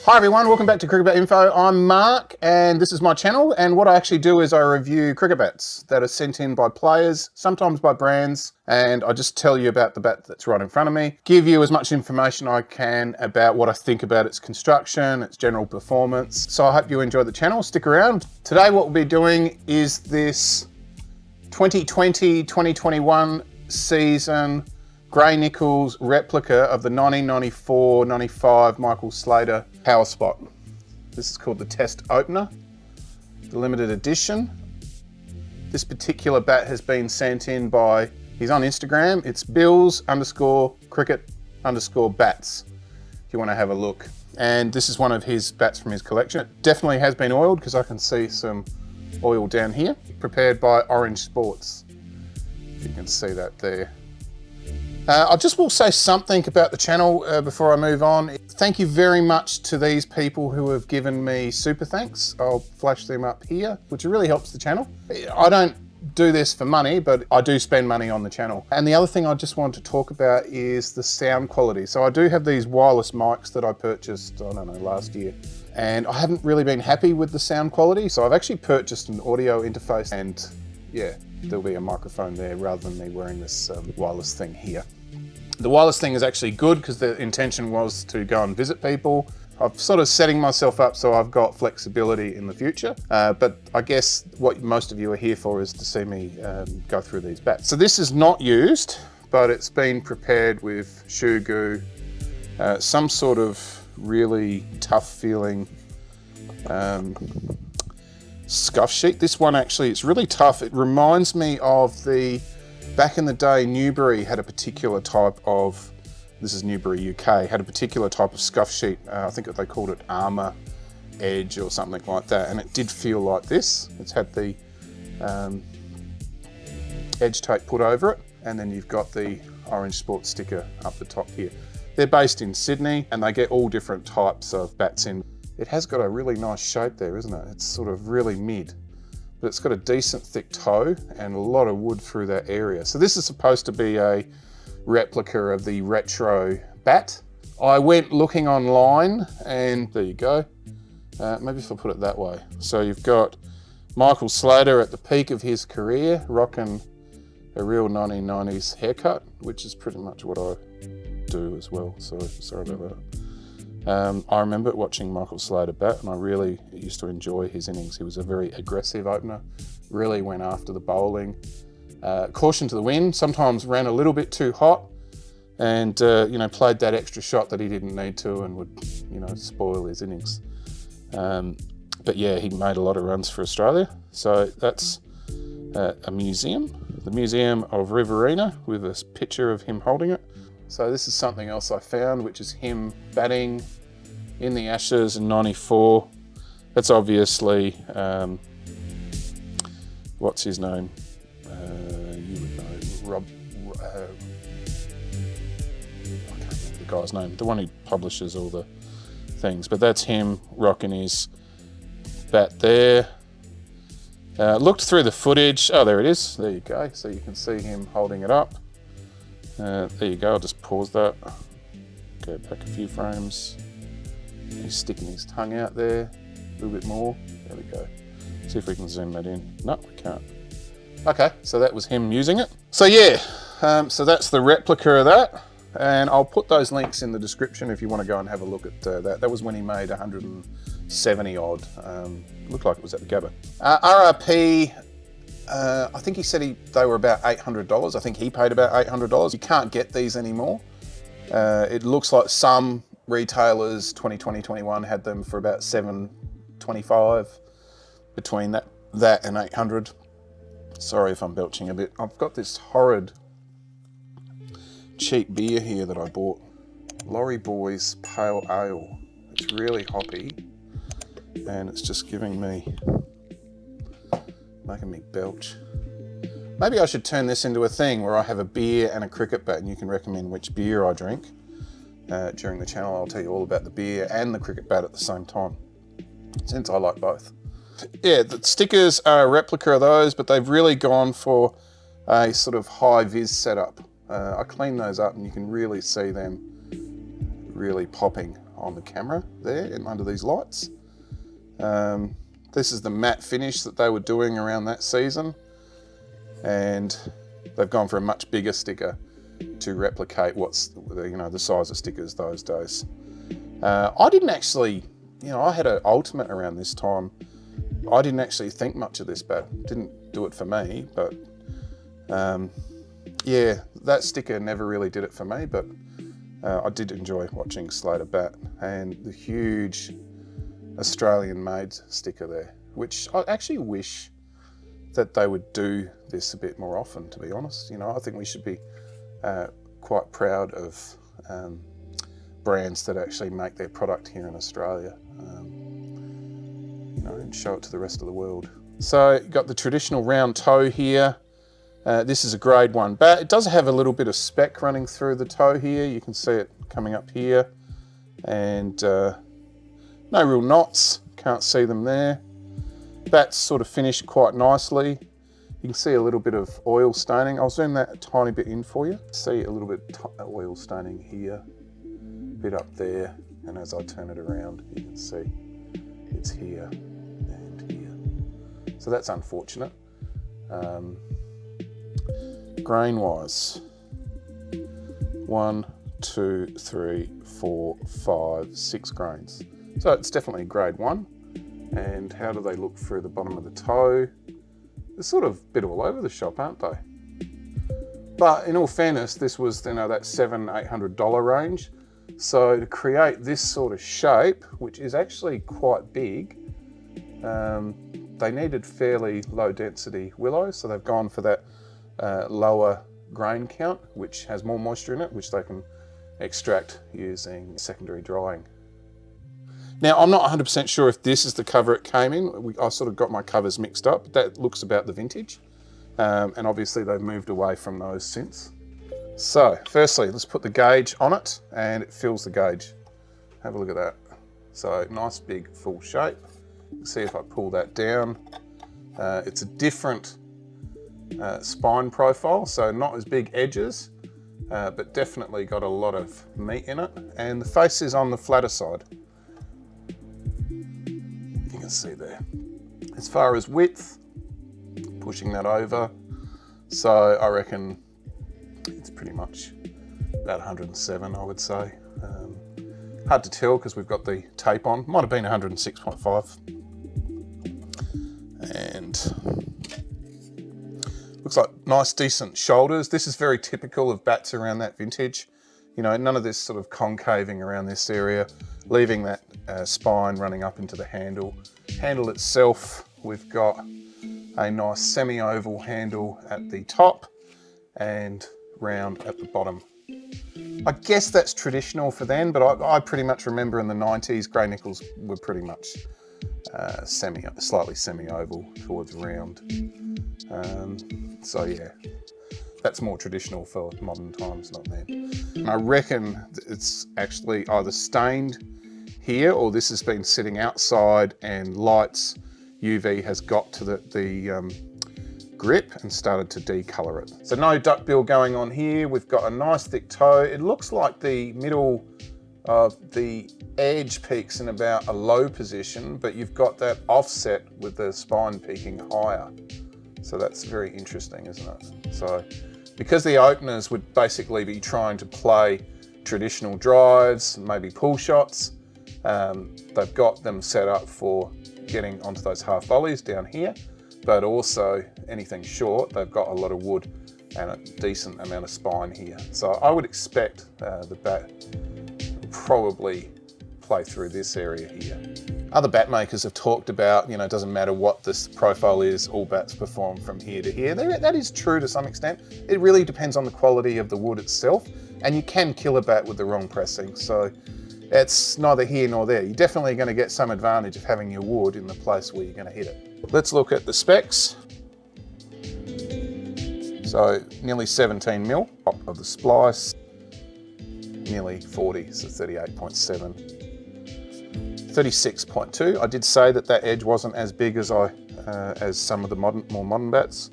Hi everyone, welcome back to CricketBatInfo. I'm Mark and this is my channel, and what I actually do is I review cricket bats that are sent in by players, sometimes by brands, and I just tell you about the bat that's right in front of me, give you as much information I can about what I think about its construction, its general performance. So I hope you enjoy the channel, stick around. Today what we'll be doing is this 2020-2021 season Grey Nichols replica of the 1994-95 Michael Slater Powerspot. This is called the Test Opener, the limited edition. This particular bat has been sent in by, he's on Instagram, it's Bills_cricket_bats, if you want to have a look. And this is one of his bats from his collection. It definitely has been oiled because I can see some oil down here. Prepared by Orange Sports, if you can see that there. I just will say something about the channel before I move on. Thank you very much to these people who have given me super thanks. I'll flash them up here, which really helps the channel. I don't do this for money, but I do spend money on the channel. And the other thing I just wanted to talk about is the sound quality. So I do have these wireless mics that I purchased, I don't know, last year. And I haven't really been happy with the sound quality. So I've actually purchased an audio interface, and yeah, there'll be a microphone there rather than me wearing this wireless thing here. The wireless thing is actually good because the intention was to go and visit people. I'm sort of setting myself up so I've got flexibility in the future. But I guess what most of you are here for is to see me go through these bats. So this is not used, but it's been prepared with shoe goo, some sort of really tough feeling scuff sheet. This one actually, it's really tough. It reminds me of back in the day, Newbury had a particular type of, this is Newbury UK, had a particular type of scuff sheet. I think they called it Armour Edge or something like that. And it did feel like this. It's had the edge tape put over it. And then you've got the Orange Sports sticker up the top here. They're based in Sydney and they get all different types of bats in. It has got a really nice shape there, isn't it? It's sort of really mid. But it's got a decent thick toe and a lot of wood through that area. So this is supposed to be a replica of the retro bat. I went looking online and there you go. Maybe if I put it that way. So you've got Michael Slater at the peak of his career, rocking a real 1990s haircut, which is pretty much what I do as well. So sorry about that. I remember watching Michael Slater bat and I really used to enjoy his innings. He was a very aggressive opener, really went after the bowling. Caution to the wind, sometimes ran a little bit too hot and played that extra shot that he didn't need to and would spoil his innings. But yeah, he made a lot of runs for Australia. So that's a museum, the Museum of Riverina, with a picture of him holding it. So this is something else I found, which is him batting in the Ashes in '94. That's obviously, what's his name? You would know, Rob, I can't remember the guy's name, the one who publishes all the things, but that's him rocking his bat there. Looked through the footage, oh there it is, there you go, so you can see him holding it up. There you go, I'll just pause that. Go back a few frames. He's sticking his tongue out there a little bit more. There we go. See if we can zoom that in. No, we can't. Okay, so that was him using it. So yeah, so that's the replica of that. And I'll put those links in the description if you want to go and have a look at that. That was when he made 170 odd. Looked like it was at the Gabba. RRP, I think he said they were about $800. I think he paid about $800. You can't get these anymore. It looks like some retailers, 2020-21, had them for about $725, between that and $800. Sorry if I'm belching a bit. I've got this horrid cheap beer here that I bought. Laurie Boy's Pale Ale. It's really hoppy and it's just making me belch. Maybe I should turn this into a thing where I have a beer and a cricket bat and you can recommend which beer I drink. During the channel I'll tell you all about the beer and the cricket bat at the same time, since I like both. Yeah, the stickers are a replica of those, but they've really gone for a sort of high-vis setup. I cleaned those up and you can really see them really popping on the camera there and under these lights. This is the matte finish that they were doing around that season, and they've gone for a much bigger sticker to replicate what's, you know, the size of stickers those days. I didn't actually, you know, I had an Ultimate around this time. I didn't actually think much of this bat. Didn't do it for me, but yeah, that sticker never really did it for me, but I did enjoy watching Slater bat, and the huge Australian made sticker there, which I actually wish that they would do this a bit more often, to be honest. You know, I think we should be quite proud of brands that actually make their product here in Australia, you know, and show it to the rest of the world. So you've got the traditional round toe here. This is a grade 1 bat. It does have a little bit of speck running through the toe here. You can see it coming up here, and no real knots, can't see them there. Bat's sort of finished quite nicely. You can see a little bit of oil staining. I'll zoom that a tiny bit in for you. See a little bit of oil staining here, a bit up there, and as I turn it around, you can see it's here and here. So that's unfortunate. Grain wise, 1, 2, 3, 4, 5, 6 grains. So it's definitely grade 1. And how do they look through the bottom of the toe? They're sort of a bit all over the shop, aren't they? But in all fairness, this was, you know, that $700–800 range. So to create this sort of shape, which is actually quite big, they needed fairly low density willow. So they've gone for that lower grain count, which has more moisture in it, which they can extract using secondary drying. Now, I'm not 100% sure if this is the cover it came in. I sort of got my covers mixed up. That looks about the vintage. And obviously they've moved away from those since. So firstly, let's put the gauge on it, and it fills the gauge. Have a look at that. So nice big full shape. You can see if I pull that down, it's a different spine profile, so not as big edges, but definitely got a lot of meat in it. And the face is on the flatter side. You can see there. As far as width, pushing that over, so I reckon it's pretty much about 107, I would say. Hard to tell because we've got the tape on. Might have been 106.5. And looks like nice, decent shoulders. This is very typical of bats around that vintage. You know, none of this sort of concaving around this area, leaving that spine running up into the handle. Handle itself, we've got a nice semi-oval handle at the top and round at the bottom. I guess that's traditional for then, but I pretty much remember in the 90s, grey nickels were pretty much slightly semi-oval towards round. So yeah, that's more traditional for modern times, not then. And I reckon it's actually either stained here, or this has been sitting outside and lights, UV has got to the grip and started to decolor it. So no duckbill going on here. We've got a nice thick toe. It looks like the middle of the edge peaks in about a low position, but you've got that offset with the spine peaking higher. So that's very interesting, isn't it? So because the openers would basically be trying to play traditional drives, maybe pull shots, they've got them set up for getting onto those half volleys down here, but also anything short, they've got a lot of wood and a decent amount of spine here. So I would expect the bat will probably play through this area here. Other bat makers have talked about, you know, it doesn't matter what this profile is, all bats perform from here to here. That is true to some extent. It really depends on the quality of the wood itself, and you can kill a bat with the wrong pressing. So it's neither here nor there. You're definitely going to get some advantage of having your wood in the place where you're going to hit it. Let's look at the specs. So nearly 17 mil top of the splice, nearly 40, so 38.7. 36.2. I did say that that edge wasn't as big as as some of the more modern bats.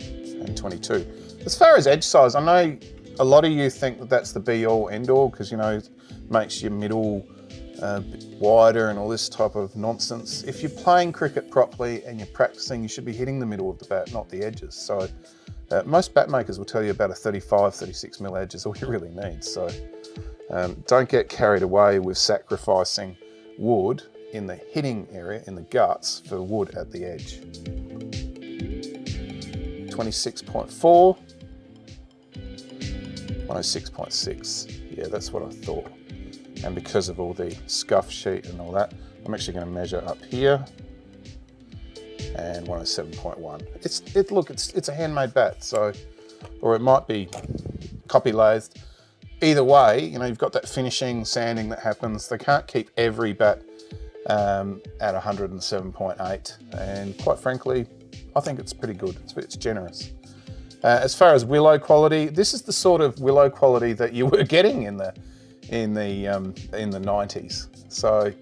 And 22. As far as edge size, I know a lot of you think that that's the be-all, end-all, because, you know, it makes your middle a bit wider and all this type of nonsense. If you're playing cricket properly and you're practicing, you should be hitting the middle of the bat, not the edges. So most bat makers will tell you about a 35, 36 mil edge is all you really need. So don't get carried away with sacrificing wood in the hitting area, in the guts, for wood at the edge. 26.4, 106.6. Yeah, that's what I thought. And because of all the scuff sheet and all that, I'm actually going to measure up here, and 107.1. Look, it's a handmade bat, so, or it might be copy lathed. Either way, you know, you've got that finishing, sanding that happens. They can't keep every bat at 107.8, and quite frankly, I think it's pretty good. It's generous. As far as willow quality, this is the sort of willow quality that you were getting in the 90s. So,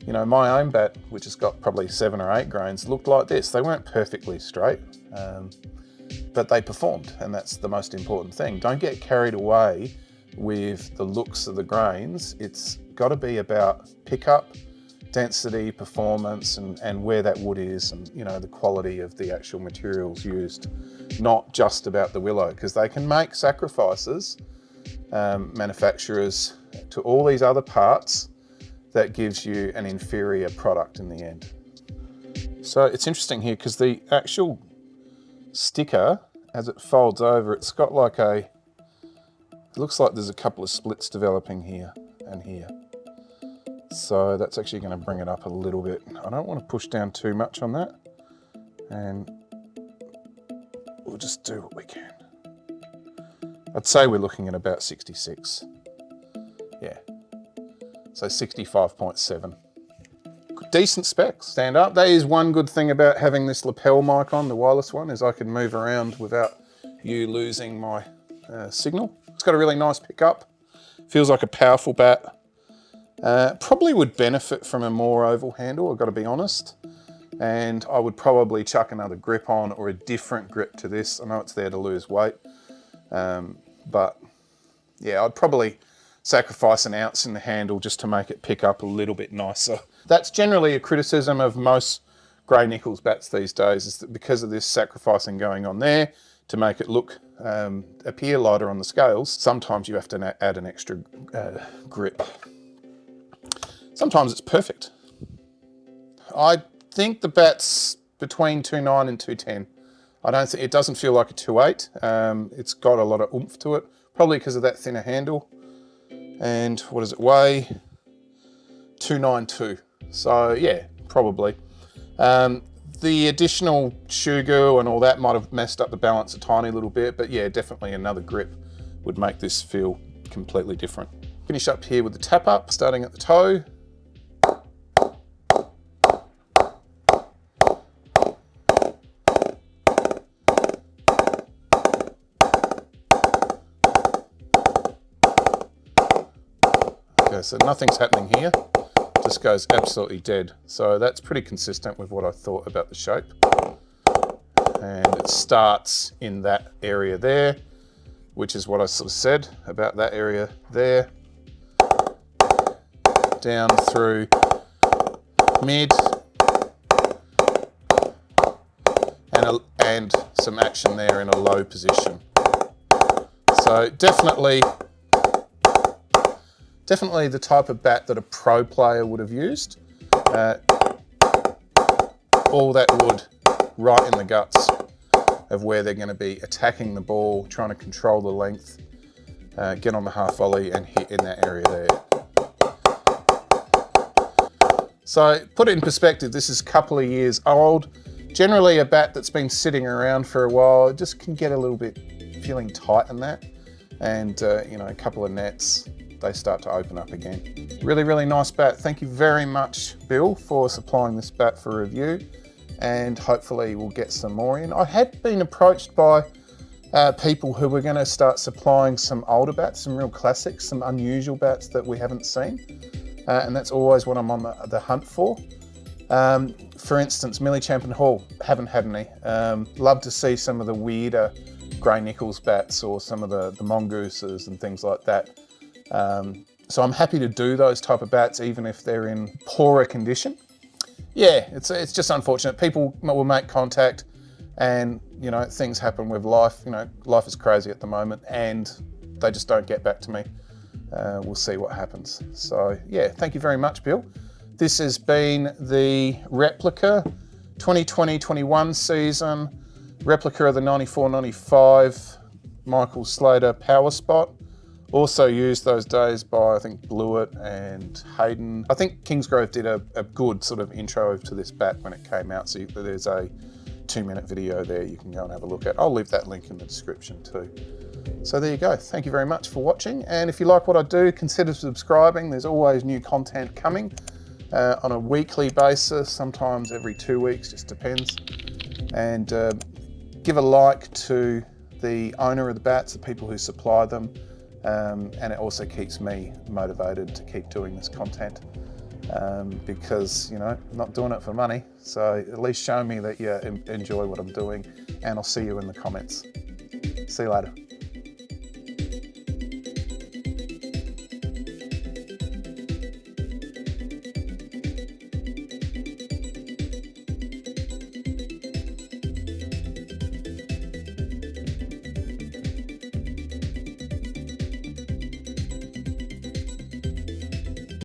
you know, my own bat, which has got probably 7 or 8 grains, looked like this. They weren't perfectly straight, but they performed, and that's the most important thing. Don't get carried away with the looks of the grains. It's got to be about pickup, density, performance, and where that wood is, and, you know, the quality of the actual materials used, not just about the willow, because they can make sacrifices, manufacturers, to all these other parts that gives you an inferior product in the end. So it's interesting here because the actual sticker, as it folds over, it's got like it looks like there's a couple of splits developing here and here. So that's actually going to bring it up a little bit. I don't want to push down too much on that, and we'll just do what we can. I'd say we're looking at about 66. Yeah, so 65.7. Decent specs, stand up. That is one good thing about having this lapel mic on, the wireless one, is I can move around without you losing my signal. It's got a really nice pickup. Feels like a powerful bat. Probably would benefit from a more oval handle, I've got to be honest. And I would probably chuck another grip on, or a different grip to this. I know it's there to lose weight. But yeah, I'd probably sacrifice an ounce in the handle just to make it pick up a little bit nicer. That's generally a criticism of most grey nickels bats these days, is that because of this sacrificing going on there to make it look, appear lighter on the scales, sometimes you have to add an extra grip. Sometimes it's perfect. I think the bat's between 2.9 and 2.10. I don't think, it doesn't feel like a 2.8. It's got a lot of oomph to it, probably because of that thinner handle. And what does it weigh? 292. So yeah, probably. The additional shoe goo and all that might have messed up the balance a tiny little bit, but yeah, definitely another grip would make this feel completely different. Finish up here with the tap up, starting at the toe. Okay, so nothing's happening here, just goes absolutely dead. So that's pretty consistent with what I thought about the shape. And it starts in that area there, which is what I sort of said about that area there. Down through mid, and some action there in a low position. So definitely the type of bat that a pro player would have used. All that wood right in the guts of where they're going to be attacking the ball, trying to control the length, get on the half volley and hit in that area there. So put it in perspective, this is a couple of years old. Generally a bat that's been sitting around for a while, it just can get a little bit feeling tight in that. And you know, a couple of nets, they start to open up again. Really, really nice bat. Thank you very much, Bill, for supplying this bat for review, and hopefully we'll get some more in. I had been approached by people who were going to start supplying some older bats, some real classics, some unusual bats that we haven't seen, and that's always what I'm on the hunt for. For instance, Millie Champion Hall, haven't had any. Love to see some of the weirder grey nickels bats or some of the mongooses and things like that. So I'm happy to do those type of bats even if they're in poorer condition. Yeah, it's just unfortunate. People will make contact and, you know, things happen with life. You know, life is crazy at the moment and they just don't get back to me. We'll see what happens. So yeah, thank you very much, Bill. This has been the replica 2020-21 season, replica of the 94-95 Michael Slater Powerspot. Also used those days by, I think, Blewett and Hayden. I think Kingsgrove did a good sort of intro to this bat when it came out. So there's a 2-minute video there you can go and have a look at. I'll leave that link in the description too. So there you go. Thank you very much for watching. And if you like what I do, consider subscribing. There's always new content coming on a weekly basis, sometimes every 2 weeks, just depends. And give a like to the owner of the bats, the people who supply them. And it also keeps me motivated to keep doing this content because, you know, I'm not doing it for money. So at least show me that you enjoy what I'm doing, and I'll see you in the comments. See you later.